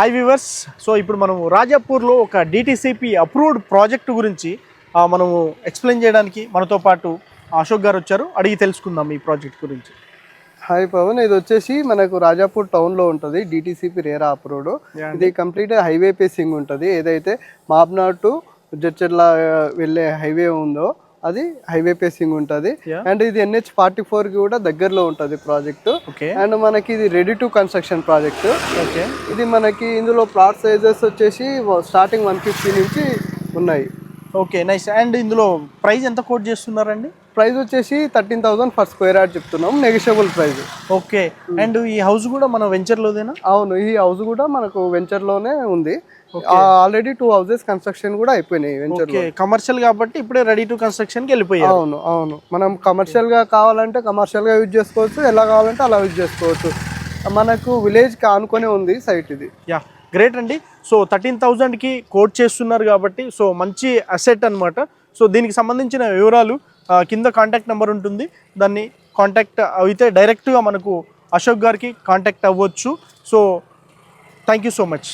High viewers, so ఇప్పుడు మనం రాజాపూర్లో ఒక డిటిసిపి అప్రూవ్డ్ ప్రాజెక్టు గురించి మనము ఎక్స్ప్లెయిన్ చేయడానికి మనతో పాటు అశోక్ గారు వచ్చారు. అడిగి తెలుసుకుందాం ఈ ప్రాజెక్ట్ గురించి. హాయ్ పవన్, ఇది వచ్చేసి మనకు రాజాపూర్ టౌన్లో ఉంటుంది. DTCP RERA approved. ఇది కంప్లీట్ హైవే పేసింగ్ ఉంటుంది. ఏదైతే మాబ్నాడ్ టు జడ్చర్ల వెళ్ళే హైవే ఉందో అది హైవే పేసింగ్ ఉంటుంది. అండ్ ఇది NH44 కి కూడా దగ్గరలో ఉంటుంది ప్రాజెక్టు. అండ్ మనకి ఇది రెడీ టు కన్స్ట్రక్షన్ ప్రాజెక్టు. ఇది మనకి ఇందులో ప్లాట్ సైజెస్ వచ్చేసి స్టార్టింగ్ 150 నుంచి ఉన్నాయి. Okay, nice. అండ్ ఇందులో ప్రైస్ ఎంత కోట్ చేస్తున్నారండి? ప్రైస్ వచ్చేసి 13,000 per square yard చెప్తున్నాం, నెగోషియబుల్ ప్రైస్. ఓకే. అండ్ ఈ హౌస్ కూడా మన వెంచర్లోదేనా? అవును, ఈ హౌస్ కూడా మనకు వెంచర్లోనే ఉంది. ఆల్రెడీ 2 houses కన్స్ట్రక్షన్ కూడా అయిపోయినాయి వెంచర్. కమర్షియల్ కాబట్టి ఇప్పుడే రెడీ టు కన్స్ట్రక్షన్ కి వెళ్ళిపోయాయి. అవును, మనం కమర్షియల్ గా కావాలంటే కమర్షియల్ గా యూజ్ చేసుకోవచ్చు, ఎలా కావాలంటే అలా యూజ్ చేసుకోవచ్చు. మనకు విలేజ్ కి ఆనుకొని ఉంది సైట్ ఇది. యా, గ్రేట్ అండి. సో 13,000కి కోట్ చేస్తున్నారు కాబట్టి సో మంచి అసెట్ అనమాట. సో దీనికి సంబంధించిన వివరాలు కింద కాంటాక్ట్ నెంబర్ ఉంటుంది, దాన్ని కాంటాక్ట్ అయితే డైరెక్ట్గా మనకు అశోక్ గారికి కాంటాక్ట్ అవ్వచ్చు. So thank you so much.